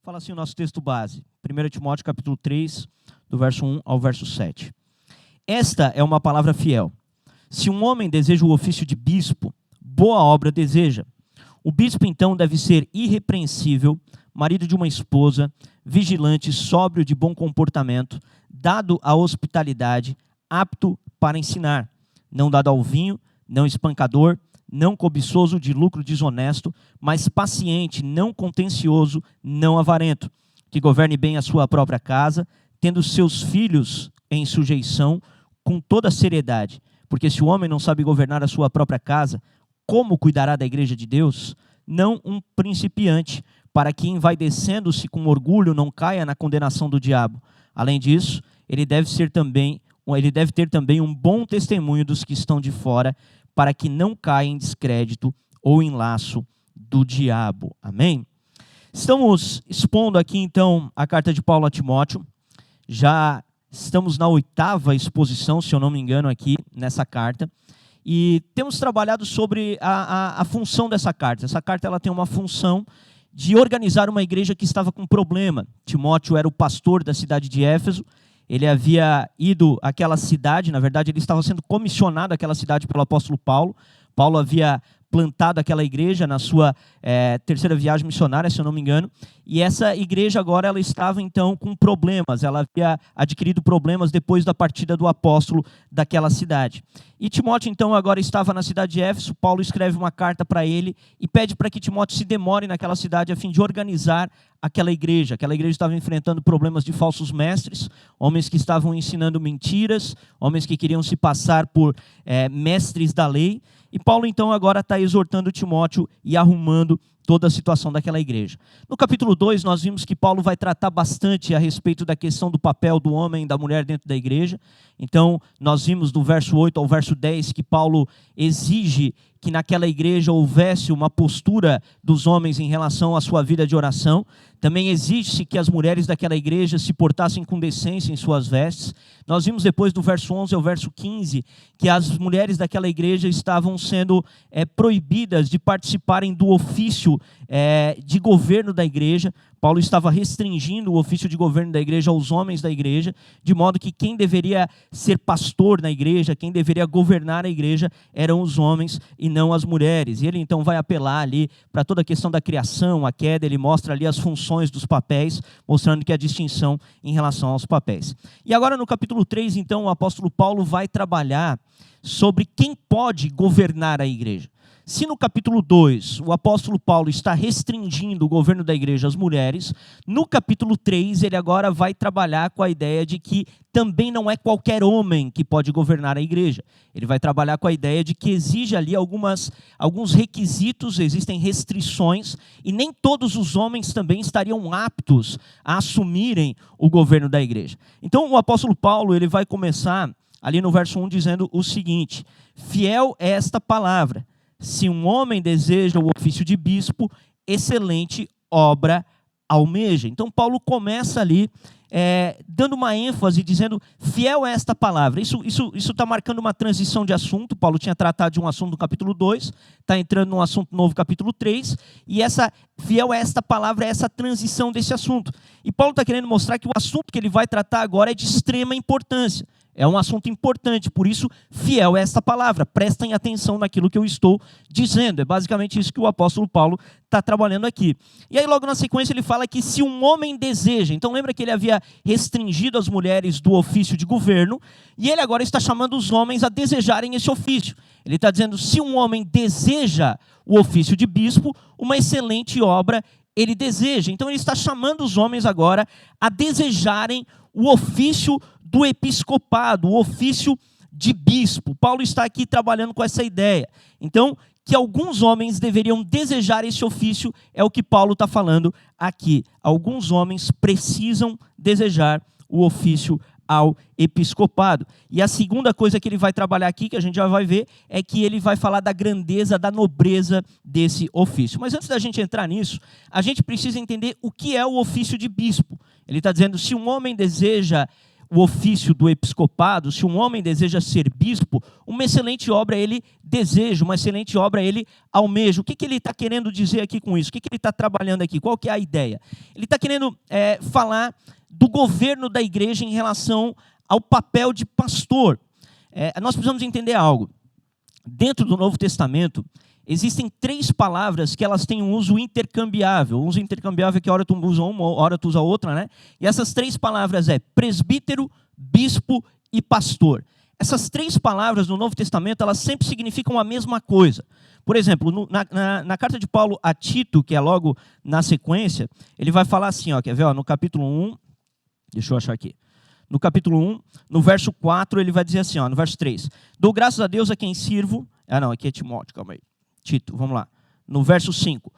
Fala assim o nosso texto base, 1 Timóteo capítulo 3, do verso 1 ao verso 7. Esta é uma palavra fiel. Se um homem deseja o ofício de bispo, boa obra deseja. O bispo então deve ser irrepreensível, marido de uma esposa, vigilante, sóbrio, de bom comportamento, dado à hospitalidade, apto para ensinar, não dado ao vinho, não espancador, não cobiçoso de lucro desonesto, mas paciente, não contencioso, não avarento, que governe bem a sua própria casa, tendo seus filhos em sujeição com toda seriedade. Porque se o homem não sabe governar a sua própria casa, como cuidará da igreja de Deus? Não um principiante, para que envaidecendo-se com orgulho não caia na condenação do diabo. Além disso, ele deve ter também um bom testemunho dos que estão de fora, para que não caia em descrédito ou em laço do diabo. Amém? Estamos expondo aqui então a carta de Paulo a Timóteo. Já estamos na 8ª exposição, se eu não me engano, aqui nessa carta. E temos trabalhado sobre a função dessa carta. Essa carta ela tem uma função de organizar uma igreja que estava com problema. Timóteo era o pastor da cidade de Éfeso. Ele havia ido àquela cidade, na verdade ele estava sendo comissionado àquela cidade pelo apóstolo Paulo. Paulo havia plantado aquela igreja na sua terceira viagem missionária, se eu não me engano. E essa igreja agora ela estava então com problemas. Ela havia adquirido problemas depois da partida do apóstolo daquela cidade. E Timóteo então agora estava na cidade de Éfeso. Paulo escreve uma carta para ele e pede para que Timóteo se demore naquela cidade a fim de organizar aquela igreja. Aquela igreja estava enfrentando problemas de falsos mestres, homens que estavam ensinando mentiras, homens que queriam se passar por mestres da lei. E Paulo então agora está exortando Timóteo e arrumando toda a situação daquela igreja. No capítulo 2 nós vimos que Paulo vai tratar bastante a respeito da questão do papel do homem e da mulher dentro da igreja. Então nós vimos do verso 8 ao verso 10 que Paulo exige que naquela igreja houvesse uma postura dos homens em relação à sua vida de oração. Também exige-se que as mulheres daquela igreja se portassem com decência em suas vestes. Nós vimos depois do verso 11 ao verso 15 que as mulheres daquela igreja estavam sendo proibidas de participarem do ofício de governo da igreja. Paulo estava restringindo o ofício de governo da igreja aos homens da igreja, de modo que quem deveria ser pastor na igreja, quem deveria governar a igreja, eram os homens e não as mulheres. E ele então vai apelar ali para toda a questão da criação, a queda, ele mostra ali as funções dos papéis, mostrando que há distinção em relação aos papéis. E agora no capítulo 3, então, o apóstolo Paulo vai trabalhar sobre quem pode governar a igreja. Se no capítulo 2 o apóstolo Paulo está restringindo o governo da igreja às mulheres, no capítulo 3 ele agora vai trabalhar com a ideia de que também não é qualquer homem que pode governar a igreja. Ele vai trabalhar com a ideia de que exige ali alguns requisitos, existem restrições, e nem todos os homens também estariam aptos a assumirem o governo da igreja. Então o apóstolo Paulo ele vai começar ali no verso 1 dizendo o seguinte: fiel é esta palavra. Se um homem deseja o ofício de bispo, excelente obra almeja. Então Paulo começa ali dando uma ênfase, dizendo fiel é esta palavra. Isso está marcando uma transição de assunto. Paulo tinha tratado de um assunto no capítulo 2, está entrando num assunto novo, capítulo 3, e essa fiel é esta palavra, é essa transição desse assunto. E Paulo está querendo mostrar que o assunto que ele vai tratar agora é de extrema importância. É um assunto importante, por isso, fiel é esta palavra. Prestem atenção naquilo que eu estou dizendo. É basicamente isso que o apóstolo Paulo está trabalhando aqui. E aí, logo na sequência, ele fala que se um homem deseja... Então, lembra que ele havia restringido as mulheres do ofício de governo, e ele agora está chamando os homens a desejarem esse ofício. Ele está dizendo, se um homem deseja o ofício de bispo, uma excelente obra ele deseja. Então, ele está chamando os homens agora a desejarem o ofício do episcopado, o ofício de bispo. Paulo está aqui trabalhando com essa ideia. Então, que alguns homens deveriam desejar esse ofício é o que Paulo está falando aqui. Alguns homens precisam desejar o ofício ao episcopado. E a segunda coisa que ele vai trabalhar aqui, que a gente já vai ver, é que ele vai falar da grandeza, da nobreza desse ofício. Mas antes da gente entrar nisso, a gente precisa entender o que é o ofício de bispo. Ele está dizendo, se um homem deseja o ofício do episcopado, se um homem deseja ser bispo, bispo, uma excelente obra ele deseja, uma excelente obra ele almeja. O que ele está querendo dizer aqui com isso? O que ele está trabalhando aqui? Qual que é a ideia? Ele está querendo falar do governo da igreja em relação ao papel de pastor. Nós precisamos entender algo. Dentro do Novo Testamento, existem 3 palavras que elas têm um uso intercambiável. O uso intercambiável é que hora tu usa uma, hora tu usa outra, né? E essas 3 palavras é presbítero, bispo e pastor. Essas 3 palavras no Novo Testamento, elas sempre significam a mesma coisa. Por exemplo, na carta de Paulo a Tito, que é logo na sequência, ele vai falar assim, quer ver? No capítulo 1, deixa eu achar aqui. No capítulo 1, no verso 4, ele vai dizer assim, no verso 3. Dou graças a Deus a quem sirvo. Aqui é Timóteo, calma aí. Tito, vamos lá. No verso 5.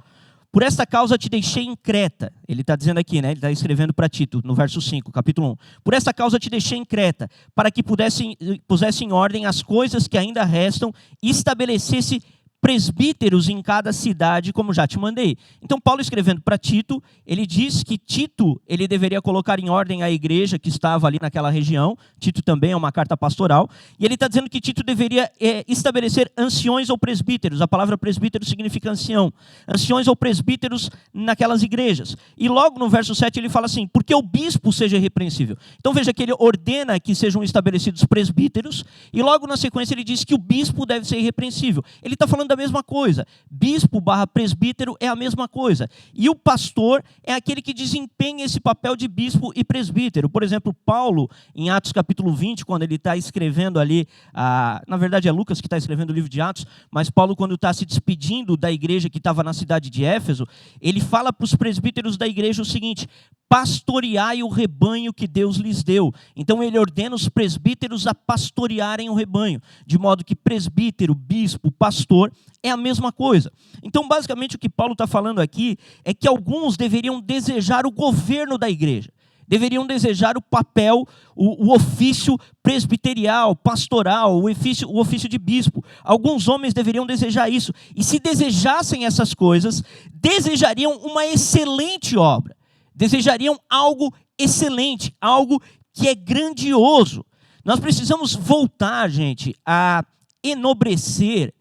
Por esta causa te deixei em Creta. Ele está dizendo aqui, né? Ele está escrevendo para Tito, no verso 5, capítulo 1. Por esta causa te deixei em Creta, para que pusesse em ordem as coisas que ainda restam e estabelecesse presbíteros em cada cidade, como já te mandei. Então, Paulo escrevendo para Tito, ele diz que Tito, ele deveria colocar em ordem a igreja que estava ali naquela região. Tito também é uma carta pastoral. E ele está dizendo que Tito deveria estabelecer anciões ou presbíteros. A palavra presbítero significa ancião. Anciões ou presbíteros naquelas igrejas. E logo no verso 7 ele fala assim, porque o bispo seja irrepreensível. Então veja que ele ordena que sejam estabelecidos presbíteros. E logo na sequência ele diz que o bispo deve ser irrepreensível. Ele está falando da mesma coisa. Bispo / presbítero é a mesma coisa. E o pastor é aquele que desempenha esse papel de bispo e presbítero. Por exemplo, Paulo, em Atos capítulo 20, quando ele está escrevendo ali, na verdade é Lucas que está escrevendo o livro de Atos, mas Paulo, quando está se despedindo da igreja que estava na cidade de Éfeso, ele fala para os presbíteros da igreja o seguinte: pastoreai o rebanho que Deus lhes deu. Então ele ordena os presbíteros a pastorearem o rebanho, de modo que presbítero, bispo, pastor é a mesma coisa. Então basicamente o que Paulo está falando aqui é que alguns deveriam desejar o governo da igreja, deveriam desejar o papel, o ofício presbiterial, pastoral, o ofício de bispo. Alguns homens deveriam desejar isso, e se desejassem essas coisas, desejariam uma excelente obra. Desejariam algo excelente, algo que é grandioso. Nós precisamos voltar, gente, a enobrecer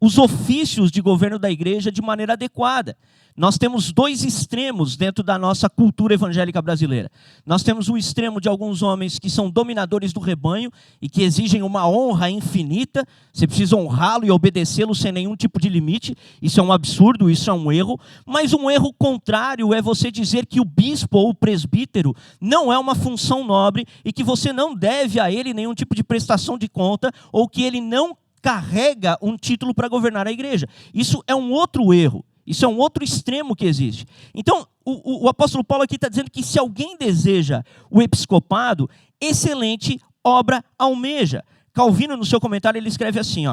os ofícios de governo da igreja de maneira adequada. Nós temos 2 extremos dentro da nossa cultura evangélica brasileira. Nós temos o extremo de alguns homens que são dominadores do rebanho e que exigem uma honra infinita. Você precisa honrá-lo e obedecê-lo sem nenhum tipo de limite. Isso é um absurdo, isso é um erro. Mas um erro contrário é você dizer que o bispo ou o presbítero não é uma função nobre e que você não deve a ele nenhum tipo de prestação de conta, ou que ele não carrega um título para governar a igreja. Isso é um outro erro. Isso é um outro extremo que existe. Então, o apóstolo Paulo aqui está dizendo que se alguém deseja o episcopado, excelente obra almeja. Calvino, no seu comentário, ele escreve assim,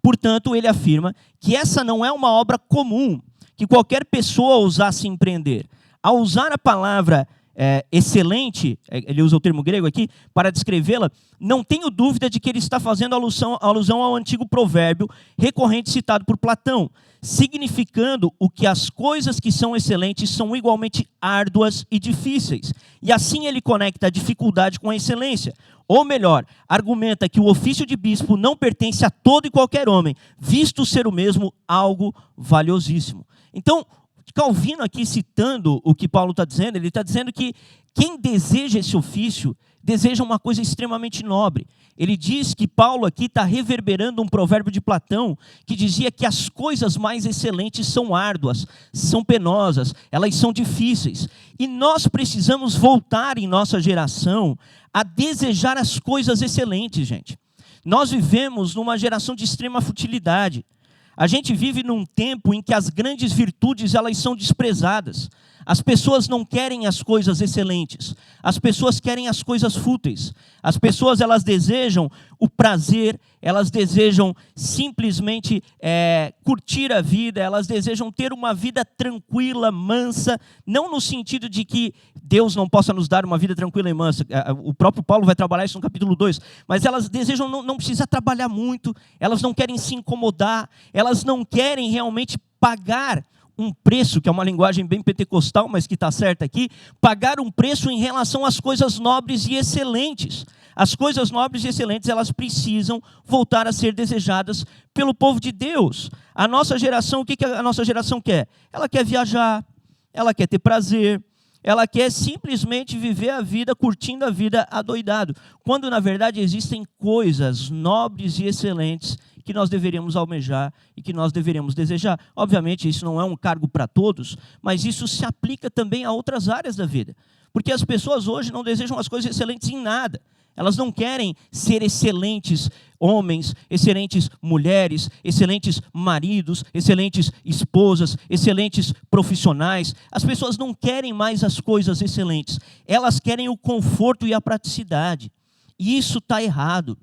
portanto, ele afirma que essa não é uma obra comum, que qualquer pessoa ousasse empreender. Ao usar a palavra excelente, ele usa o termo grego aqui, para descrevê-la, não tenho dúvida de que ele está fazendo alusão ao antigo provérbio recorrente citado por Platão, significando o que as coisas que são excelentes são igualmente árduas e difíceis. E assim ele conecta a dificuldade com a excelência. Ou melhor, argumenta que o ofício de bispo não pertence a todo e qualquer homem, visto ser o mesmo algo valiosíssimo. Então, Calvino aqui, citando o que Paulo está dizendo, ele está dizendo que quem deseja esse ofício, deseja uma coisa extremamente nobre. Ele diz que Paulo aqui está reverberando um provérbio de Platão, que dizia que as coisas mais excelentes são árduas, são penosas, elas são difíceis. E nós precisamos voltar em nossa geração a desejar as coisas excelentes, gente. Nós vivemos numa geração de extrema futilidade. A gente vive num tempo em que as grandes virtudes elas são desprezadas. As pessoas não querem as coisas excelentes. As pessoas querem as coisas fúteis. As pessoas elas desejam o prazer, elas desejam simplesmente curtir a vida, elas desejam ter uma vida tranquila, mansa, não no sentido de que Deus não possa nos dar uma vida tranquila e mansa. O próprio Paulo vai trabalhar isso no capítulo 2. Mas elas desejam não precisar trabalhar muito, elas não querem se incomodar, elas não querem realmente pagar um preço, que é uma linguagem bem pentecostal, mas que está certa aqui, pagar um preço em relação às coisas nobres e excelentes. As coisas nobres e excelentes, elas precisam voltar a ser desejadas pelo povo de Deus. A nossa geração, o que a nossa geração quer? Ela quer viajar, ela quer ter prazer, ela quer simplesmente viver a vida, curtindo a vida adoidado. Quando, na verdade, existem coisas nobres e excelentes que nós deveríamos almejar e que nós deveríamos desejar. Obviamente, isso não é um cargo para todos, mas isso se aplica também a outras áreas da vida. Porque as pessoas hoje não desejam as coisas excelentes em nada. Elas não querem ser excelentes homens, excelentes mulheres, excelentes maridos, excelentes esposas, excelentes profissionais. As pessoas não querem mais as coisas excelentes. Elas querem o conforto e a praticidade. E isso está errado.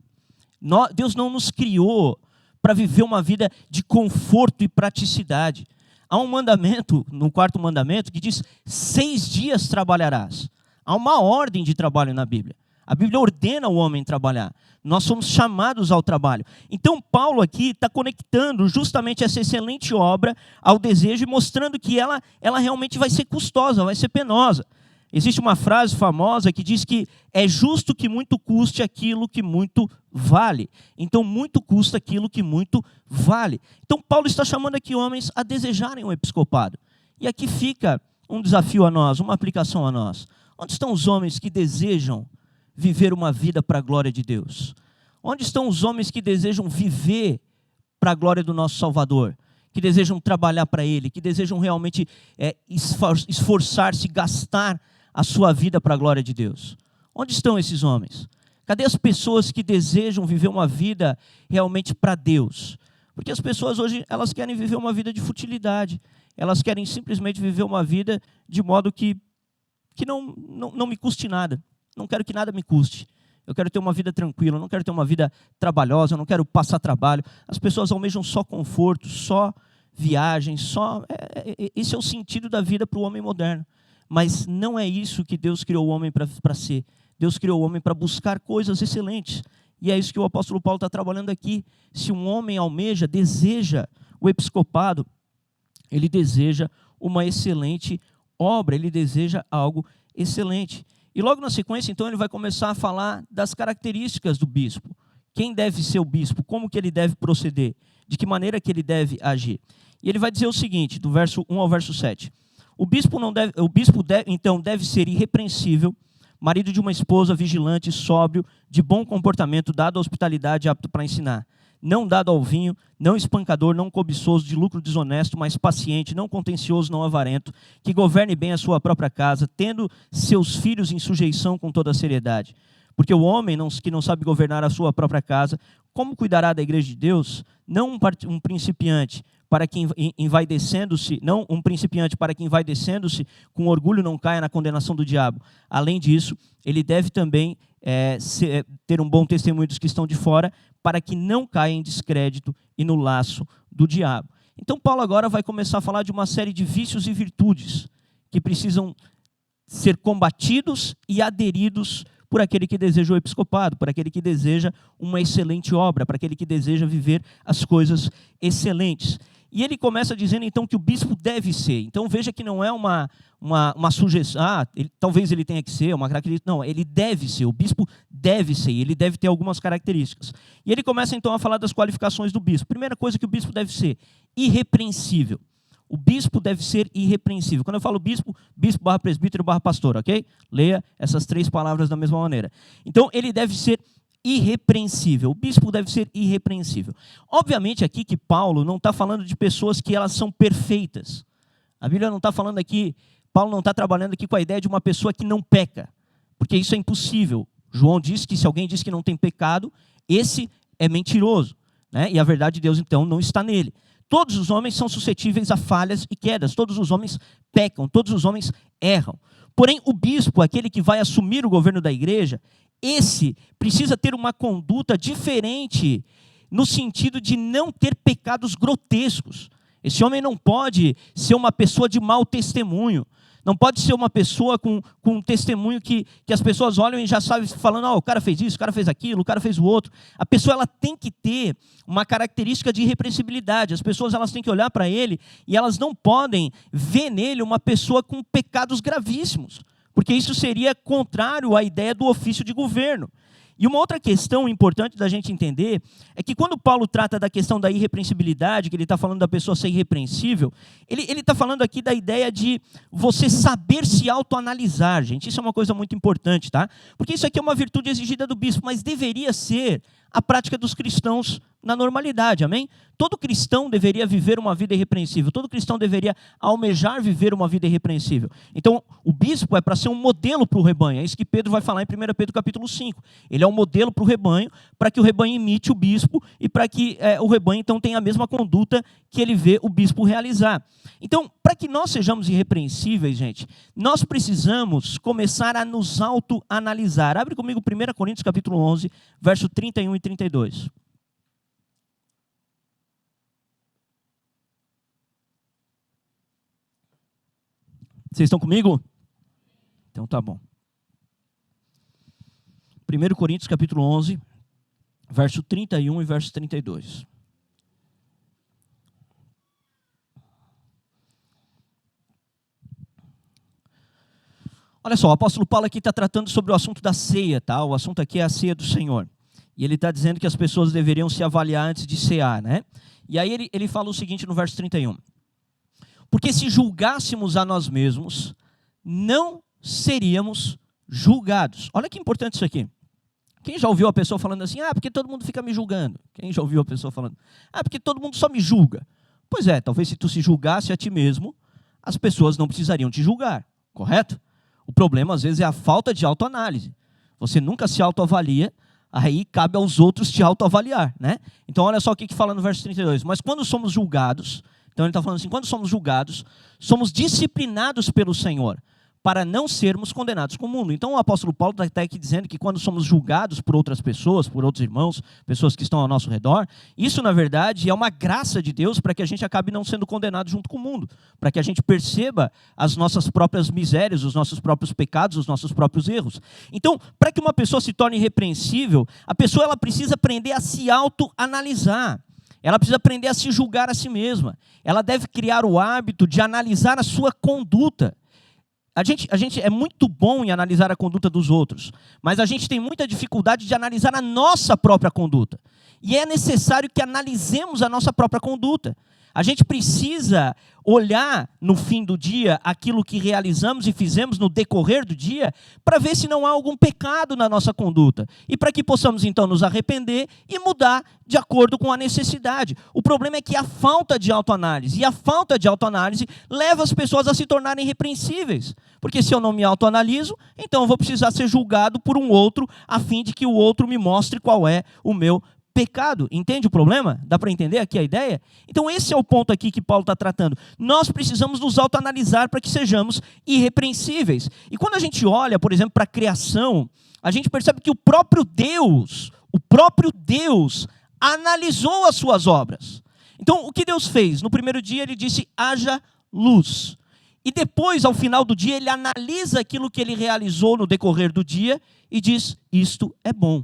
Deus não nos criou para viver uma vida de conforto e praticidade. Há um mandamento, no 4º mandamento, que diz: 6 dias trabalharás. Há uma ordem de trabalho na Bíblia. A Bíblia ordena o homem trabalhar. Nós somos chamados ao trabalho. Então, Paulo aqui está conectando justamente essa excelente obra ao desejo e mostrando que ela realmente vai ser custosa, vai ser penosa. Existe uma frase famosa que diz que é justo que muito custe aquilo que muito vale. Então, muito custa aquilo que muito vale. Então, Paulo está chamando aqui homens a desejarem o episcopado. E aqui fica um desafio a nós, uma aplicação a nós. Onde estão os homens que desejam viver uma vida para a glória de Deus? Onde estão os homens que desejam viver para a glória do nosso Salvador? Que desejam trabalhar para Ele, que desejam realmente esforçar-se, gastar a sua vida para a glória de Deus? Onde estão esses homens? Cadê as pessoas que desejam viver uma vida realmente para Deus? Porque as pessoas hoje, elas querem viver uma vida de futilidade. Elas querem simplesmente viver uma vida de modo que não me custe nada. Não quero que nada me custe. Eu quero ter uma vida tranquila, eu não quero ter uma vida trabalhosa, eu não quero passar trabalho. As pessoas almejam só conforto, só viagem, esse é o sentido da vida para o homem moderno. Mas não é isso que Deus criou o homem para ser. Deus criou o homem para buscar coisas excelentes. E é isso que o apóstolo Paulo está trabalhando aqui. Se um homem almeja, deseja o episcopado, ele deseja uma excelente obra, ele deseja algo excelente. E logo na sequência, então, ele vai começar a falar das características do bispo. Quem deve ser o bispo? Como que ele deve proceder? De que maneira que ele deve agir? E ele vai dizer o seguinte, do verso 1 ao verso 7. O bispo então deve ser irrepreensível, marido de uma esposa vigilante, sóbrio, de bom comportamento, dado à hospitalidade, apto para ensinar. Não dado ao vinho, não espancador, não cobiçoso, de lucro desonesto, mas paciente, não contencioso, não avarento, que governe bem a sua própria casa, tendo seus filhos em sujeição com toda a seriedade. Porque o homem que não sabe governar a sua própria casa, como cuidará da igreja de Deus? Não um principiante, para que envaidecendo-se, não um principiante para que envaidecendo-se com orgulho não caia na condenação do diabo. Além disso, ele deve também ter um bom testemunho dos que estão de fora, para que não caia em descrédito e no laço do diabo. Então Paulo agora vai começar a falar de uma série de vícios e virtudes que precisam ser combatidos e aderidos por aquele que deseja o episcopado, por aquele que deseja uma excelente obra, para aquele que deseja viver as coisas excelentes. E ele começa dizendo, então, que o bispo deve ser. Então, veja que não é uma sugestão, talvez ele tenha que ser, uma característica. Não, ele deve ser, o bispo deve ser, ele deve ter algumas características. E ele começa, então, a falar das qualificações do bispo. Primeira coisa que o bispo deve ser, irrepreensível. O bispo deve ser irrepreensível. Quando eu falo bispo, bispo / presbítero / pastor, ok? Leia essas 3 palavras da mesma maneira. Então, ele deve ser irrepreensível. O bispo deve ser irrepreensível. Obviamente aqui que Paulo não está falando de pessoas que elas são perfeitas. A Bíblia não está falando aqui, Paulo não está trabalhando aqui com a ideia de uma pessoa que não peca, porque isso é impossível. João diz que se alguém diz que não tem pecado, esse é mentiroso, né? E a verdade de Deus então não está nele. Todos os homens são suscetíveis a falhas e quedas, todos os homens pecam, todos os homens erram. Porém, o bispo, aquele que vai assumir o governo da igreja, esse precisa ter uma conduta diferente no sentido de não ter pecados grotescos. Esse homem não pode ser uma pessoa de mau testemunho. Não pode ser uma pessoa com um testemunho que as pessoas olham e já sabem, falando, o cara fez isso, o cara fez aquilo, o cara fez o outro. A pessoa ela tem que ter uma característica de irrepreensibilidade. As pessoas elas têm que olhar para ele e elas não podem ver nele uma pessoa com pecados gravíssimos, porque isso seria contrário à ideia do ofício de governo. E uma outra questão importante da gente entender é que quando Paulo trata da questão da irrepreensibilidade, que ele está falando da pessoa ser irrepreensível, ele está falando aqui da ideia de você saber se autoanalisar, gente. Isso é uma coisa muito importante, tá? Porque isso aqui é uma virtude exigida do bispo, mas deveria ser a prática dos cristãos na normalidade, amém? Todo cristão deveria viver uma vida irrepreensível, todo cristão deveria almejar viver uma vida irrepreensível. Então, o bispo é para ser um modelo para o rebanho, é isso que Pedro vai falar em 1 Pedro capítulo 5. Ele é um modelo para o rebanho, para que o rebanho imite o bispo e para que o rebanho então tenha a mesma conduta que ele vê o bispo realizar. Então, para que nós sejamos irrepreensíveis, gente, nós precisamos começar a nos autoanalisar. Abre comigo 1 Coríntios capítulo 11, verso 31 e 32. Vocês estão comigo? Então tá bom. 1 Coríntios capítulo 11, verso 31 e verso 32. Olha só, o apóstolo Paulo aqui está tratando sobre o assunto da ceia, tá? O assunto aqui é a ceia do Senhor. E ele está dizendo que as pessoas deveriam se avaliar antes de cear, né? E aí ele fala o seguinte no verso 31. Porque se julgássemos a nós mesmos, não seríamos julgados. Olha que importante isso aqui. Quem já ouviu a pessoa falando assim, porque todo mundo fica me julgando? Quem já ouviu a pessoa falando, porque todo mundo só me julga? Pois é, talvez se tu se julgasse a ti mesmo, as pessoas não precisariam te julgar, correto? O problema, às vezes, é a falta de autoanálise. Você nunca se autoavalia, aí cabe aos outros te autoavaliar, né? Então, olha só o que fala no verso 32. Mas quando somos julgados, então ele está falando assim, quando somos julgados, somos disciplinados pelo Senhor, para não sermos condenados com o mundo. Então o apóstolo Paulo está até aqui dizendo que quando somos julgados por outras pessoas, por outros irmãos, pessoas que estão ao nosso redor, isso na verdade é uma graça de Deus para que a gente acabe não sendo condenado junto com o mundo, para que a gente perceba as nossas próprias misérias, os nossos próprios pecados, os nossos próprios erros. Então, para que uma pessoa se torne irrepreensível, a pessoa ela precisa aprender a se autoanalisar. Ela precisa aprender a se julgar a si mesma. Ela deve criar o hábito de analisar a sua conduta. A gente é muito bom em analisar a conduta dos outros, mas a gente tem muita dificuldade de analisar a nossa própria conduta. E é necessário que analisemos a nossa própria conduta. A gente precisa olhar no fim do dia aquilo que realizamos e fizemos no decorrer do dia para ver se não há algum pecado na nossa conduta e para que possamos então nos arrepender e mudar de acordo com a necessidade. O problema é que a falta de autoanálise, e a falta de autoanálise leva as pessoas a se tornarem irrepreensíveis. Porque se eu não me autoanaliso, então eu vou precisar ser julgado por um outro a fim de que o outro me mostre qual é o meu pecado. Entende o problema? Dá para entender aqui a ideia? Então esse é o ponto aqui que Paulo está tratando. Nós precisamos nos autoanalisar para que sejamos irrepreensíveis. E quando a gente olha, por exemplo, para a criação, a gente percebe que o próprio Deus analisou as suas obras. Então o que Deus fez? No primeiro dia ele disse, haja luz. E depois, ao final do dia, ele analisa aquilo que ele realizou no decorrer do dia e diz, isto é bom.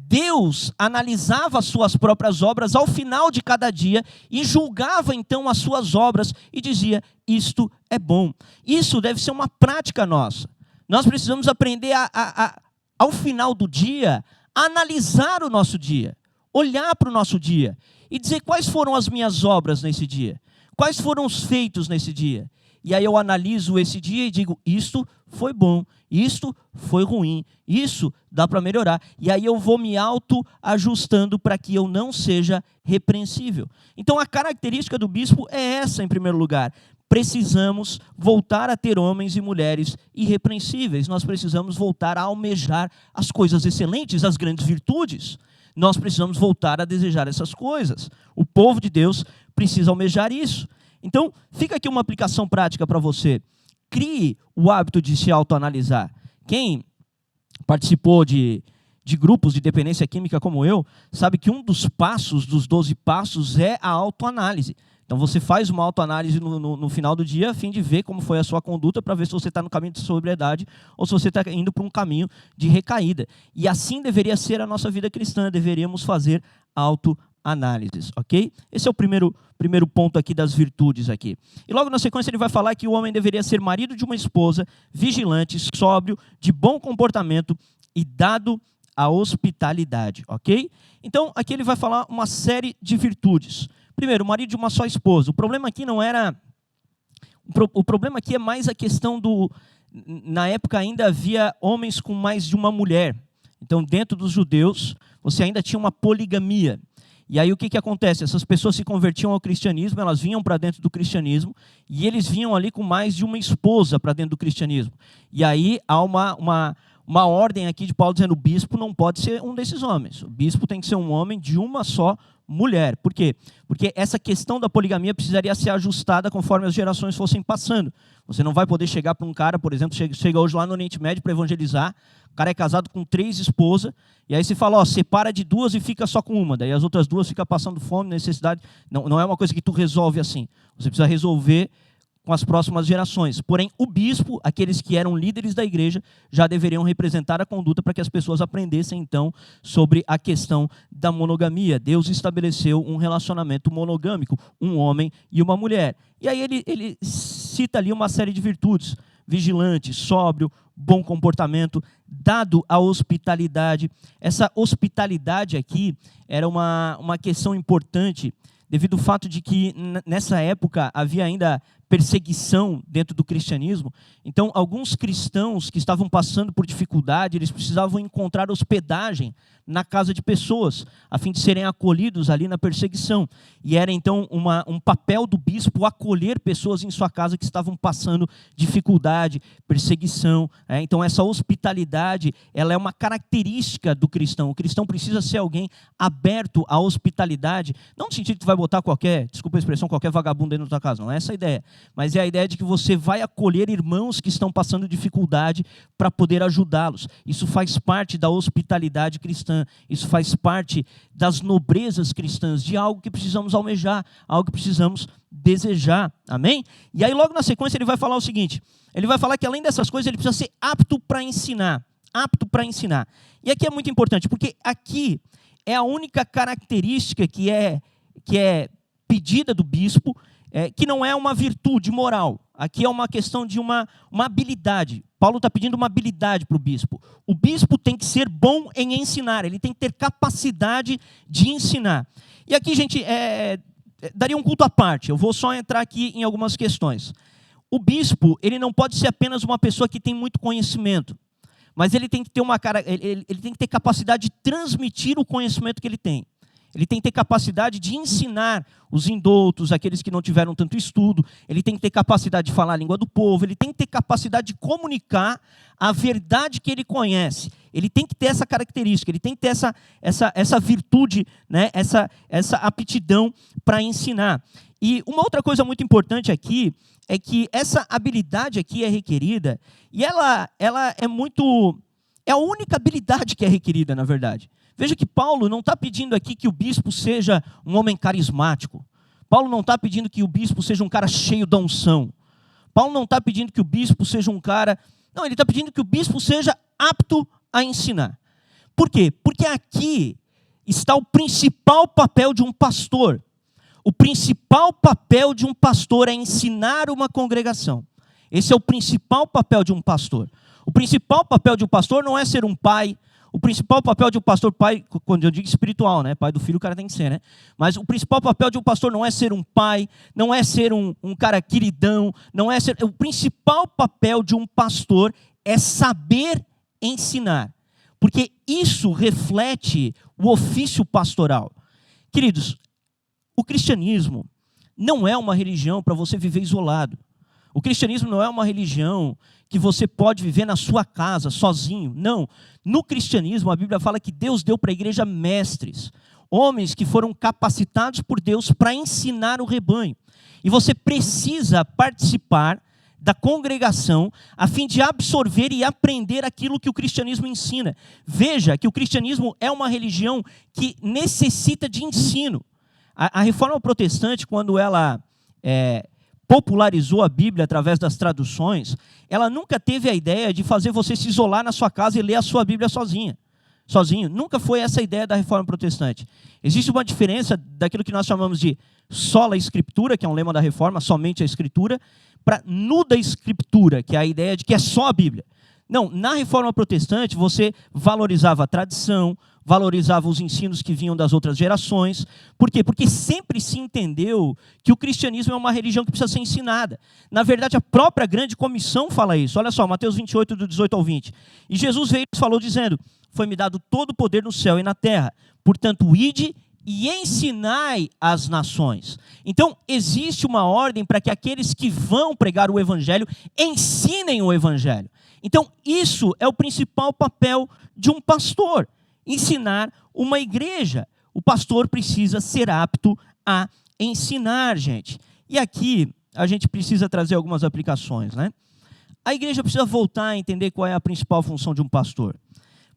Deus analisava as suas próprias obras ao final de cada dia e julgava então as suas obras e dizia, isto é bom. Isso deve ser uma prática nossa. Nós precisamos aprender ao final do dia, a analisar o nosso dia, olhar para o nosso dia e dizer quais foram as minhas obras nesse dia, quais foram os feitos nesse dia. E aí eu analiso esse dia e digo, isto foi bom, isto foi ruim, isso dá para melhorar. E aí eu vou me autoajustando para que eu não seja repreensível. Então a característica do bispo é essa em primeiro lugar. Precisamos voltar a ter homens e mulheres irrepreensíveis. Nós precisamos voltar a almejar as coisas excelentes, as grandes virtudes. Nós precisamos voltar a desejar essas coisas. O povo de Deus precisa almejar isso. Então, fica aqui uma aplicação prática para você. Crie o hábito de se autoanalisar. Quem participou de grupos de dependência química como eu, sabe que um dos passos, dos 12 passos, é a autoanálise. Então, você faz uma autoanálise no final do dia, a fim de ver como foi a sua conduta, para ver se você está no caminho de sobriedade ou se você está indo para um caminho de recaída. E assim deveria ser a nossa vida cristã, deveríamos fazer autoanálises, ok? Esse é o primeiro ponto aqui das virtudes aqui. E logo na sequência ele vai falar que o homem deveria ser marido de uma esposa, vigilante, sóbrio, de bom comportamento e dado a hospitalidade, ok? Então, aqui ele vai falar uma série de virtudes. Primeiro, o marido de uma só esposa. O problema aqui não era... O problema aqui é mais a questão do... Na época ainda havia homens com mais de uma mulher. Então, dentro dos judeus, você ainda tinha uma poligamia. E aí o que acontece? Essas pessoas se convertiam ao cristianismo, elas vinham para dentro do cristianismo, e eles vinham ali com mais de uma esposa para dentro do cristianismo. E aí há uma ordem aqui de Paulo dizendo: o bispo não pode ser um desses homens. O bispo tem que ser um homem de uma só mulher. Por quê? Porque essa questão da poligamia precisaria ser ajustada conforme as gerações fossem passando. Você não vai poder chegar para um cara, por exemplo, chega hoje lá no Oriente Médio para evangelizar, o cara é casado com 3 esposas, e aí você fala, ó, separa de 2 e fica só com uma, daí as outras 2 ficam passando fome, necessidade. Não é uma coisa que tu resolve assim. Você precisa resolver com as próximas gerações. Porém, o bispo, aqueles que eram líderes da igreja, já deveriam representar a conduta para que as pessoas aprendessem, então, sobre a questão da monogamia. Deus estabeleceu um relacionamento monogâmico, um homem e uma mulher. E aí ele cita ali uma série de virtudes: vigilante, sóbrio, bom comportamento, dado a hospitalidade. Essa hospitalidade aqui era uma questão importante, devido ao fato de que nessa época havia ainda perseguição dentro do cristianismo. Então, alguns cristãos que estavam passando por dificuldade, eles precisavam encontrar hospedagem na casa de pessoas, a fim de serem acolhidos ali na perseguição. E era então um papel do bispo acolher pessoas em sua casa que estavam passando dificuldade, perseguição. Então, essa hospitalidade, ela é uma característica do cristão. O cristão precisa ser alguém aberto à hospitalidade, não no sentido que tu vai botar desculpa a expressão, qualquer vagabundo dentro da tua casa, não é essa a ideia. Mas é a ideia de que você vai acolher irmãos que estão passando dificuldade para poder ajudá-los. Isso faz parte da hospitalidade cristã. Isso faz parte das nobrezas cristãs, de algo que precisamos almejar, algo que precisamos desejar. Amém? E aí logo na sequência ele vai falar o seguinte: ele vai falar que além dessas coisas ele precisa ser apto para ensinar. Apto para ensinar. E aqui é muito importante, porque aqui é a única característica que é pedida do bispo, que não é uma virtude moral. Aqui é uma questão de uma habilidade. Paulo está pedindo uma habilidade para o bispo. O bispo tem que ser bom em ensinar, ele tem que ter capacidade de ensinar. E aqui, gente, daria um culto à parte. Eu vou só entrar aqui em algumas questões. O bispo, ele não pode ser apenas uma pessoa que tem muito conhecimento, mas ele tem que ter ele tem que ter capacidade de transmitir o conhecimento que ele tem. Ele tem que ter capacidade de ensinar os indoutos, aqueles que não tiveram tanto estudo. Ele tem que ter capacidade de falar a língua do povo. Ele tem que ter capacidade de comunicar a verdade que ele conhece. Ele tem que ter essa característica, ele tem que ter essa virtude, né? essa aptidão para ensinar. E uma outra coisa muito importante aqui é que essa habilidade aqui é requerida, e ela é a única habilidade que é requerida, na verdade. Veja que Paulo não está pedindo aqui que o bispo seja um homem carismático. Paulo não está pedindo que o bispo seja um cara cheio da unção. Paulo não está pedindo que o bispo seja um cara... Não, ele está pedindo que o bispo seja apto a ensinar. Por quê? Porque aqui está o principal papel de um pastor. O principal papel de um pastor é ensinar uma congregação. Esse é o principal papel de um pastor. O principal papel de um pastor não é ser um pai. O principal papel de um pastor, pai, quando eu digo espiritual, né? Pai do filho, o cara tem que ser, né? Mas o principal papel de um pastor não é ser um pai, não é ser um cara queridão, não é ser... O principal papel de um pastor é saber ensinar, porque isso reflete o ofício pastoral. Queridos, o cristianismo não é uma religião para você viver isolado. O cristianismo não é uma religião que você pode viver na sua casa, sozinho. Não. No cristianismo, a Bíblia fala que Deus deu para a igreja mestres, homens que foram capacitados por Deus para ensinar o rebanho. E você precisa participar da congregação a fim de absorver e aprender aquilo que o cristianismo ensina. Veja que o cristianismo é uma religião que necessita de ensino. A reforma protestante, quando ela popularizou a Bíblia através das traduções, ela nunca teve a ideia de fazer você se isolar na sua casa e ler a sua Bíblia sozinho. Nunca foi essa a ideia da reforma protestante. Existe uma diferença daquilo que nós chamamos de sola escritura, que é um lema da reforma, somente a escritura, para nuda escritura, que é a ideia de que é só a Bíblia. Não, na Reforma Protestante você valorizava a tradição, valorizava os ensinos que vinham das outras gerações. Por quê? Porque sempre se entendeu que o cristianismo é uma religião que precisa ser ensinada. Na verdade, a própria grande comissão fala isso. Olha só, Mateus 28, do 18 ao 20. E Jesus veio e falou dizendo: foi-me dado todo o poder no céu e na terra. Portanto, ide e ensinai as nações. Então, existe uma ordem para que aqueles que vão pregar o evangelho ensinem o evangelho. Então, isso é o principal papel de um pastor: ensinar uma igreja. O pastor precisa ser apto a ensinar, gente. E aqui a gente precisa trazer algumas aplicações, né? A igreja precisa voltar a entender qual é a principal função de um pastor.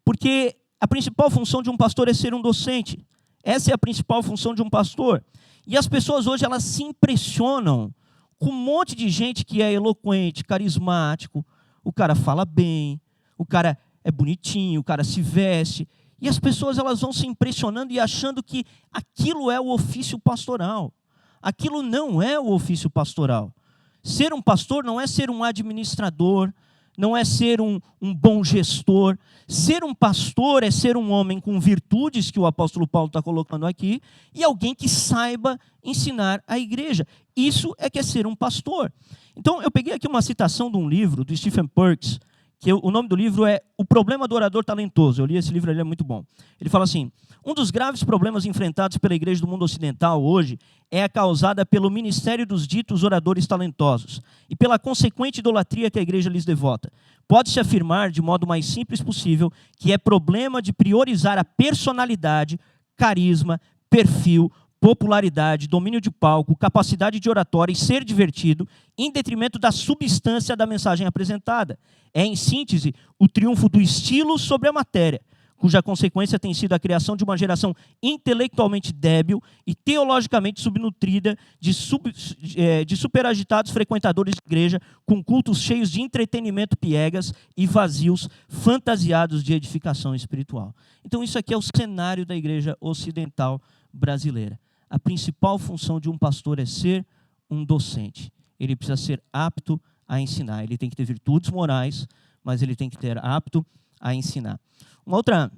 Porque a principal função de um pastor é ser um docente. Essa é a principal função de um pastor. E as pessoas hoje, elas se impressionam com um monte de gente que é eloquente, carismático, o cara fala bem, o cara é bonitinho, o cara se veste. E as pessoas, elas vão se impressionando e achando que aquilo é o ofício pastoral. Aquilo não é o ofício pastoral. Ser um pastor não é ser um administrador, não é ser um bom gestor. Ser um pastor é ser um homem com virtudes, que o apóstolo Paulo está colocando aqui, e alguém que saiba ensinar a igreja. Isso é que é ser um pastor. Então, eu peguei aqui uma citação de um livro, do Stephen Perks, que o nome do livro é O Problema do Orador Talentoso. Eu li esse livro, ele é muito bom. Ele fala assim: um dos graves problemas enfrentados pela igreja do mundo ocidental hoje é a causada pelo ministério dos ditos oradores talentosos e pela consequente idolatria que a igreja lhes devota. Pode-se afirmar, de modo mais simples possível, que é problema de priorizar a personalidade, carisma, perfil, popularidade, domínio de palco, capacidade de oratória e ser divertido, em detrimento da substância da mensagem apresentada. É, em síntese, o triunfo do estilo sobre a matéria, cuja consequência tem sido a criação de uma geração intelectualmente débil e teologicamente subnutrida de superagitados frequentadores de igreja, com cultos cheios de entretenimento piegas e vazios, fantasiados de edificação espiritual. Então, isso aqui é o cenário da igreja ocidental brasileira. A principal função de um pastor é ser um docente. Ele precisa ser apto a ensinar. Ele tem que ter virtudes morais, mas ele tem que ter apto a ensinar. Uma outra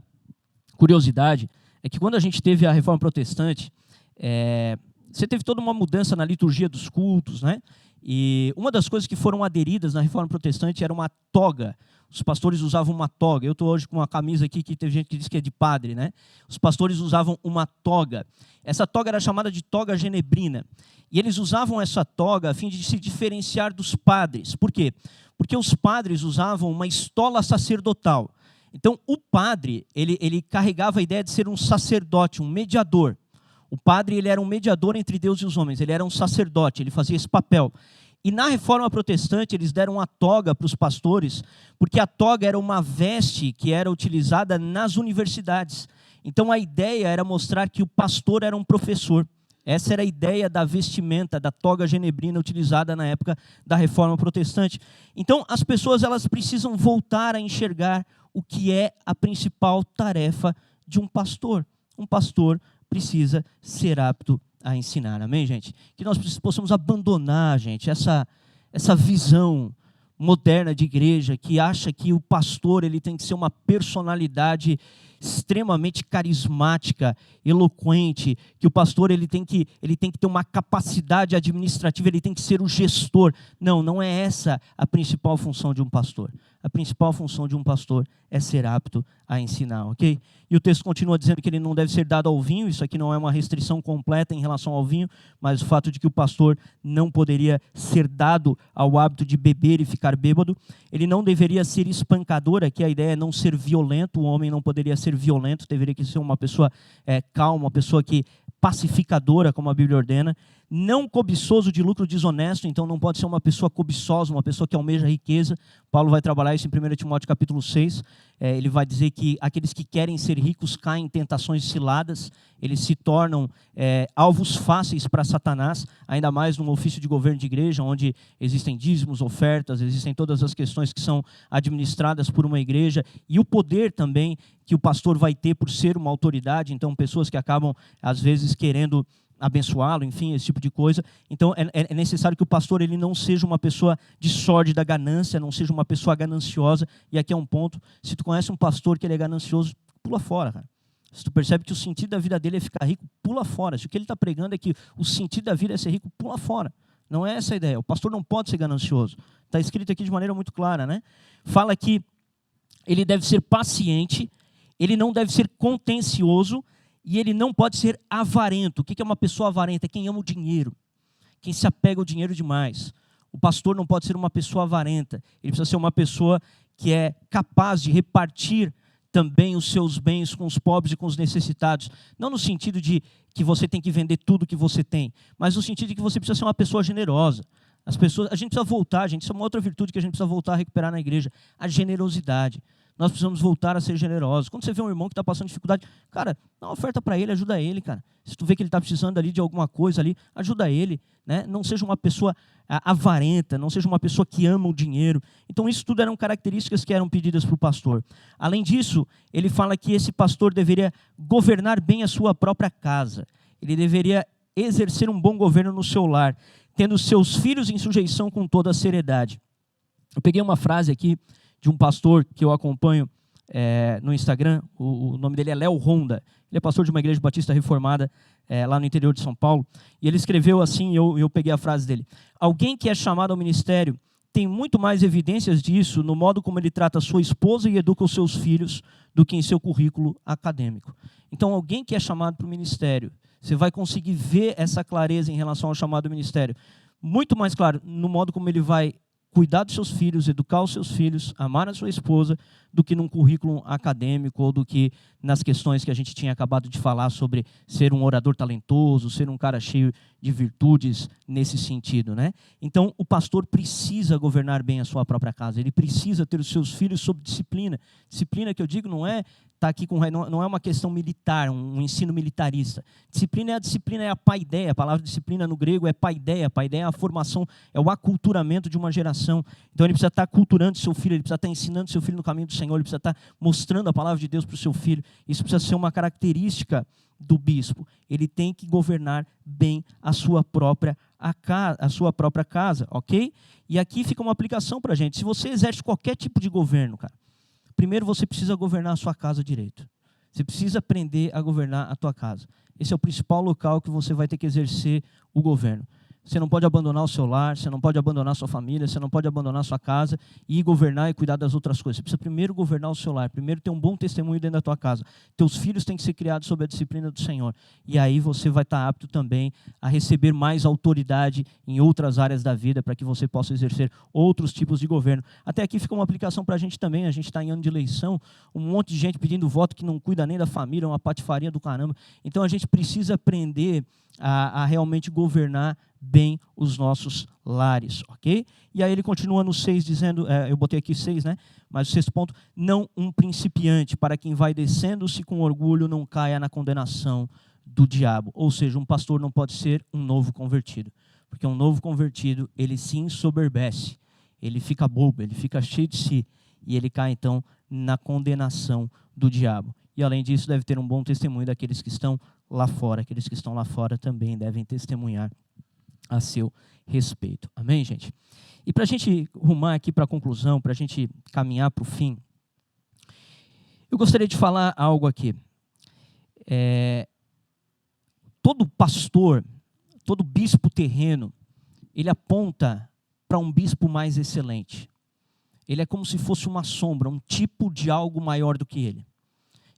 curiosidade é que quando a gente teve a Reforma Protestante, você teve toda uma mudança na liturgia dos cultos, né? E uma das coisas que foram aderidas na Reforma Protestante era uma toga. Os pastores usavam uma toga. Eu estou hoje com uma camisa aqui que teve gente que diz que é de padre, né? Os pastores usavam uma toga. Essa toga era chamada de toga genebrina. E eles usavam essa toga a fim de se diferenciar dos padres. Por quê? Porque os padres usavam uma estola sacerdotal. Então, o padre, ele carregava a ideia de ser um sacerdote, um mediador. O padre, ele era um mediador entre Deus e os homens. Ele era um sacerdote, ele fazia esse papel. E na Reforma Protestante, eles deram a toga para os pastores, porque a toga era uma veste que era utilizada nas universidades. Então, a ideia era mostrar que o pastor era um professor. Essa era a ideia da vestimenta, da toga genebrina utilizada na época da Reforma Protestante. Então, as pessoas, elas precisam voltar a enxergar o que é a principal tarefa de um pastor. Um pastor precisa ser apto a ensinar, amém, gente? Que nós possamos abandonar, gente, essa visão moderna de igreja que acha que o pastor ele tem que ser uma personalidade extremamente carismática, eloquente, que o pastor ele tem que ter uma capacidade administrativa, ele tem que ser o gestor. Não, não é essa a principal função de um pastor. A principal função de um pastor é ser apto a ensinar, ok? E o texto continua dizendo que ele não deve ser dado ao vinho. Isso aqui não é uma restrição completa em relação ao vinho, mas o fato de que o pastor não poderia ser dado ao hábito de beber e ficar bêbado. Ele não deveria ser espancador, aqui a ideia é não ser violento, o homem não poderia ser violento, deveria ser uma pessoa calma, uma pessoa pacificadora, como a Bíblia ordena. Não cobiçoso de lucro desonesto, então não pode ser uma pessoa cobiçosa, uma pessoa que almeja riqueza. Paulo vai trabalhar isso em 1 Timóteo capítulo 6. Ele vai dizer que aqueles que querem ser ricos caem em tentações ciladas, eles se tornam alvos fáceis para Satanás, ainda mais num ofício de governo de igreja, onde existem dízimos, ofertas, existem todas as questões que são administradas por uma igreja, e o poder também que o pastor vai ter por ser uma autoridade. Então, pessoas que acabam, às vezes, querendo abençoá-lo, enfim, esse tipo de coisa. Então, é necessário que o pastor ele não seja uma pessoa de sórdida ganância, não seja uma pessoa gananciosa. E aqui é um ponto, se tu conhece um pastor que ele é ganancioso, pula fora, cara. Se tu percebe que o sentido da vida dele é ficar rico, pula fora. Se o que ele está pregando é que o sentido da vida é ser rico, pula fora. Não é essa a ideia. O pastor não pode ser ganancioso. Está escrito aqui de maneira muito clara, né? Fala que ele deve ser paciente, ele não deve ser contencioso e ele não pode ser avarento. O que é uma pessoa avarenta? É quem ama o dinheiro, quem se apega ao dinheiro demais. O pastor não pode ser uma pessoa avarenta. Ele precisa ser uma pessoa que é capaz de repartir também os seus bens com os pobres e com os necessitados. Não no sentido de que você tem que vender tudo que você tem, mas no sentido de que você precisa ser uma pessoa generosa. As pessoas, a gente precisa voltar, gente, isso é uma outra virtude que a gente precisa voltar a recuperar na igreja, a generosidade. Nós precisamos voltar a ser generosos. Quando você vê um irmão que está passando dificuldade, cara, dá uma oferta para ele, ajuda ele, cara. Se tu vê que ele está precisando ali de alguma coisa ali, ajuda ele, né? Não seja uma pessoa avarenta, não seja uma pessoa que ama o dinheiro. Então isso tudo eram características que eram pedidas para o pastor. Além disso, ele fala que esse pastor deveria governar bem a sua própria casa. Ele deveria exercer um bom governo no seu lar, tendo seus filhos em sujeição com toda a seriedade. Eu peguei uma frase aqui de um pastor que eu acompanho no Instagram, o nome dele é Léo Honda, ele é pastor de uma igreja batista reformada lá no interior de São Paulo, e ele escreveu assim, eu peguei a frase dele: alguém que é chamado ao ministério tem muito mais evidências disso no modo como ele trata sua esposa e educa os seus filhos do que em seu currículo acadêmico. Então, alguém que é chamado para o ministério, você vai conseguir ver essa clareza em relação ao chamado do ministério, muito mais claro no modo como ele vai cuidar dos seus filhos, educar os seus filhos, amar a sua esposa, do que num currículo acadêmico ou do que nas questões que a gente tinha acabado de falar sobre ser um orador talentoso, ser um cara cheio de virtudes nesse sentido, né? Então, o pastor precisa governar bem a sua própria casa, ele precisa ter os seus filhos sob disciplina. Disciplina que eu digo não é estar aqui não é uma questão militar, um ensino militarista. Disciplina é a paideia, a palavra disciplina no grego é paideia é a formação, é o aculturamento de uma geração. Então ele precisa estar aculturando seu filho, ele precisa estar ensinando seu filho no caminho do Senhor, ele precisa estar mostrando a palavra de Deus para o seu filho. Isso precisa ser uma característica do bispo. Ele tem que governar bem a sua própria casa, ok? E aqui fica uma aplicação para a gente. Se você exerce qualquer tipo de governo, cara, primeiro você precisa governar a sua casa direito. Você precisa aprender a governar a tua casa. Esse é o principal local que você vai ter que exercer o governo. Você não pode abandonar o seu lar, você não pode abandonar a sua família, você não pode abandonar a sua casa e ir governar e cuidar das outras coisas. Você precisa primeiro governar o seu lar, primeiro ter um bom testemunho dentro da tua casa. Teus filhos têm que ser criados sob a disciplina do Senhor. E aí você vai estar apto também a receber mais autoridade em outras áreas da vida para que você possa exercer outros tipos de governo. Até aqui fica uma aplicação para a gente também. A gente está em ano de eleição, um monte de gente pedindo voto que não cuida nem da família, uma patifaria do caramba. Então a gente precisa aprender a realmente governar bem os nossos lares, ok? E aí ele continua no 6 dizendo, eu botei aqui 6, né? Mas o 6º ponto, não um principiante, para quem vai descendo-se com orgulho não caia na condenação do diabo. Ou seja, um pastor não pode ser um novo convertido, porque um novo convertido, ele se ensoberbece, ele fica bobo, ele fica cheio de si, e ele cai então na condenação do diabo. E além disso, deve ter um bom testemunho daqueles que estão lá fora. Aqueles que estão lá fora também devem testemunhar a seu respeito. Amém, gente? E para a gente rumar aqui para a conclusão, para a gente caminhar para o fim, eu gostaria de falar algo aqui. Todo pastor, todo bispo terreno, ele aponta para um bispo mais excelente. Ele é como se fosse uma sombra, um tipo de algo maior do que ele.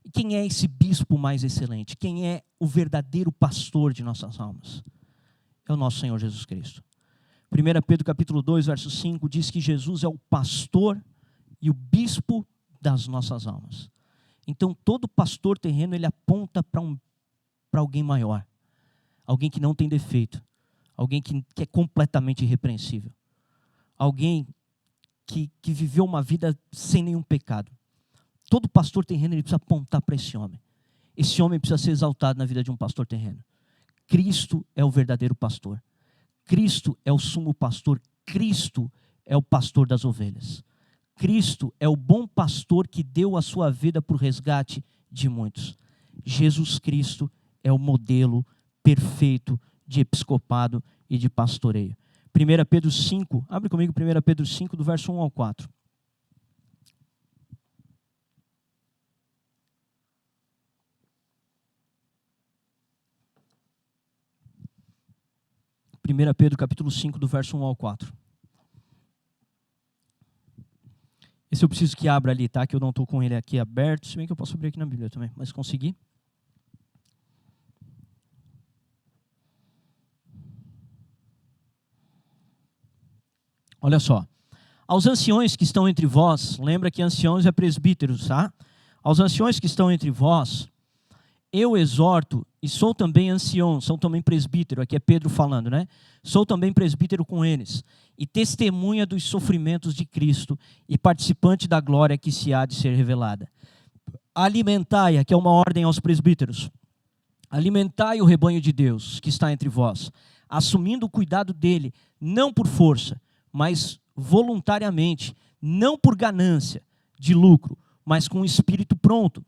E quem é esse bispo mais excelente? Quem é o verdadeiro pastor de nossas almas? É o nosso Senhor Jesus Cristo. 1 Pedro capítulo 2, verso 5, diz que Jesus é o pastor e o bispo das nossas almas. Então, todo pastor terreno, ele aponta para alguém maior. Alguém que não tem defeito. Alguém que é completamente irrepreensível. Alguém que viveu uma vida sem nenhum pecado. Todo pastor terreno, ele precisa apontar para esse homem. Esse homem precisa ser exaltado na vida de um pastor terreno. Cristo é o verdadeiro pastor. Cristo é o sumo pastor. Cristo é o pastor das ovelhas. Cristo é o bom pastor que deu a sua vida para o resgate de muitos. Jesus Cristo é o modelo perfeito de episcopado e de pastoreio. 1 Pedro 5, abre comigo 1 Pedro 5, do verso 1 ao 4. 1 Pedro capítulo 5, do verso 1 ao 4. Esse eu preciso que abra ali, tá? Que eu não estou com ele aqui aberto, se bem que eu posso abrir aqui na Bíblia também, mas consegui. Olha só. Aos anciões que estão entre vós, lembra que anciões é presbíteros, tá? Aos anciões que estão entre vós, eu exorto, e sou também ancião, sou também presbítero, aqui é Pedro falando, né? Sou também presbítero com eles, e testemunha dos sofrimentos de Cristo, e participante da glória que se há de ser revelada. Alimentai, aqui é uma ordem aos presbíteros, alimentai o rebanho de Deus que está entre vós, assumindo o cuidado dele, não por força, mas voluntariamente, não por ganância de lucro, mas com o espírito pronto,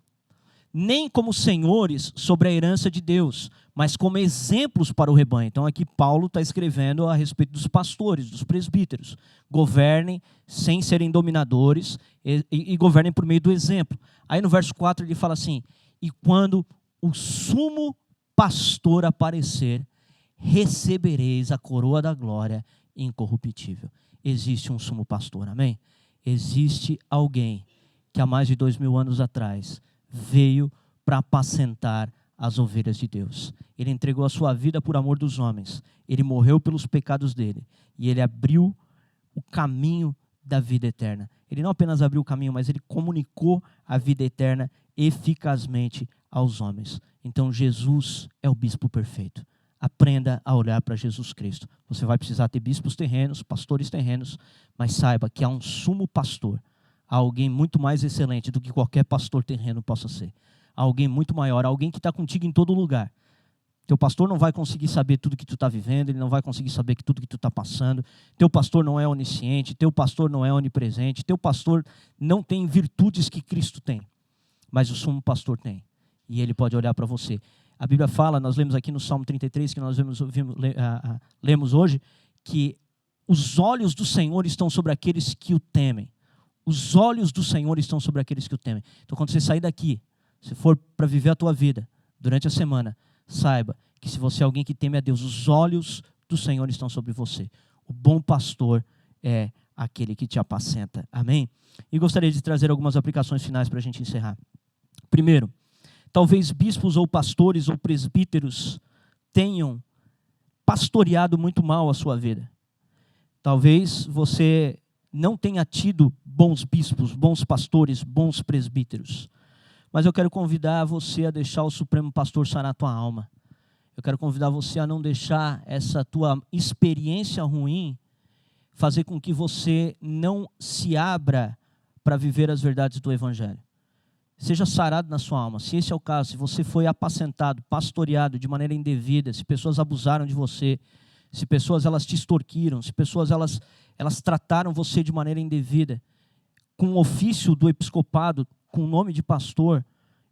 nem como senhores sobre a herança de Deus, mas como exemplos para o rebanho. Então aqui Paulo está escrevendo a respeito dos pastores, dos presbíteros. Governem sem serem dominadores e governem por meio do exemplo. Aí no verso 4 ele fala assim: e quando o sumo pastor aparecer, recebereis a coroa da glória incorruptível. Existe um sumo pastor, amém? Existe alguém que há mais de 2000 anos atrás veio para apacentar as ovelhas de Deus. Ele entregou a sua vida por amor dos homens. Ele morreu pelos pecados dele. E ele abriu o caminho da vida eterna. Ele não apenas abriu o caminho, mas ele comunicou a vida eterna eficazmente aos homens. Então Jesus é o bispo perfeito. Aprenda a olhar para Jesus Cristo. Você vai precisar ter bispos terrenos, pastores terrenos, mas saiba que há um sumo pastor, há alguém muito mais excelente do que qualquer pastor terreno possa ser. Há alguém muito maior, alguém que está contigo em todo lugar. Teu pastor não vai conseguir saber tudo que tu está vivendo, ele não vai conseguir saber tudo que tu está passando. Teu pastor não é onisciente, teu pastor não é onipresente, teu pastor não tem virtudes que Cristo tem, mas o sumo pastor tem, e ele pode olhar para você. A Bíblia fala, nós lemos aqui no Salmo 33, que nós lemos hoje, que os olhos do Senhor estão sobre aqueles que o temem. Os olhos do Senhor estão sobre aqueles que o temem. Então, quando você sair daqui, se for para viver a tua vida durante a semana, saiba que se você é alguém que teme a Deus, os olhos do Senhor estão sobre você. O bom pastor é aquele que te apacenta. Amém? E gostaria de trazer algumas aplicações finais para a gente encerrar. Primeiro, talvez bispos ou pastores ou presbíteros tenham pastoreado muito mal a sua vida. Talvez você não tenha tido bons bispos, bons pastores, bons presbíteros. Mas eu quero convidar você a deixar o Supremo Pastor sarar a tua alma. Eu quero convidar você a não deixar essa tua experiência ruim fazer com que você não se abra para viver as verdades do Evangelho. Seja sarado na sua alma. Se esse é o caso, se você foi apacentado, pastoreado de maneira indevida, se pessoas abusaram de você, se pessoas elas te extorquiram, se pessoas elas trataram você de maneira indevida, com o ofício do episcopado, com o nome de pastor,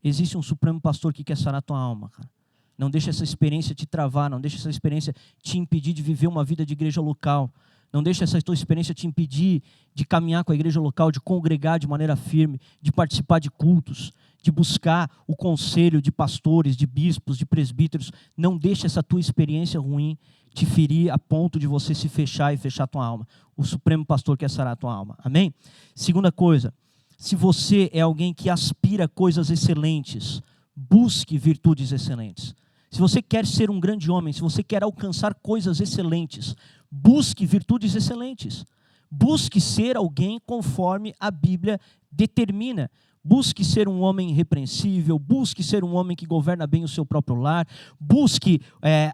existe um supremo pastor que quer sarar a tua alma, cara. Não deixe essa experiência te travar, não deixe essa experiência te impedir de viver uma vida de igreja local. Não deixe essa tua experiência te impedir de caminhar com a igreja local, de congregar de maneira firme, de participar de cultos, de buscar o conselho de pastores, de bispos, de presbíteros. Não deixe essa tua experiência ruim te ferir a ponto de você se fechar e fechar a tua alma. O Supremo Pastor quer sarar a tua alma. Amém? Segunda coisa, se você é alguém que aspira a coisas excelentes, busque virtudes excelentes. Se você quer ser um grande homem, se você quer alcançar coisas excelentes, busque virtudes excelentes. Busque ser alguém conforme a Bíblia determina. Busque ser um homem irrepreensível, busque ser um homem que governa bem o seu próprio lar, busque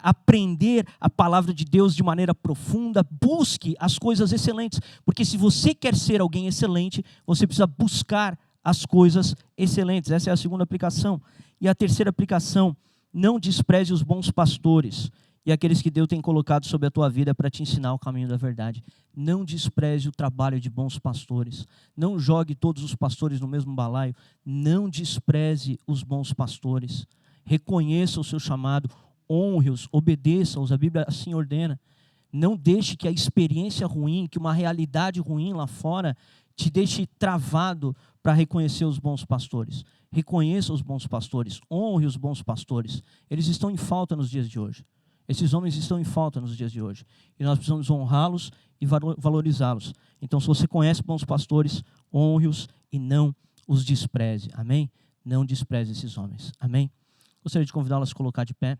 aprender a palavra de Deus de maneira profunda, busque as coisas excelentes, porque se você quer ser alguém excelente, você precisa buscar as coisas excelentes. Essa é a segunda aplicação. E a terceira aplicação, não despreze os bons pastores e aqueles que Deus tem colocado sobre a tua vida para te ensinar o caminho da verdade. Não despreze o trabalho de bons pastores. Não jogue todos os pastores no mesmo balaio. Não despreze os bons pastores. Reconheça o seu chamado. honre-os, obedeça-os, a Bíblia assim ordena. Não deixe que a experiência ruim, que uma realidade ruim lá fora, te deixe travado para reconhecer os bons pastores. Reconheça os bons pastores, honre os bons pastores. Eles estão em falta nos dias de hoje. Esses homens estão em falta nos dias de hoje. E nós precisamos honrá-los e valorizá-los. Então, se você conhece bons pastores, honre-os e não os despreze. Amém? Não despreze esses homens. Amém? Gostaria de convidá-los a se colocar de pé.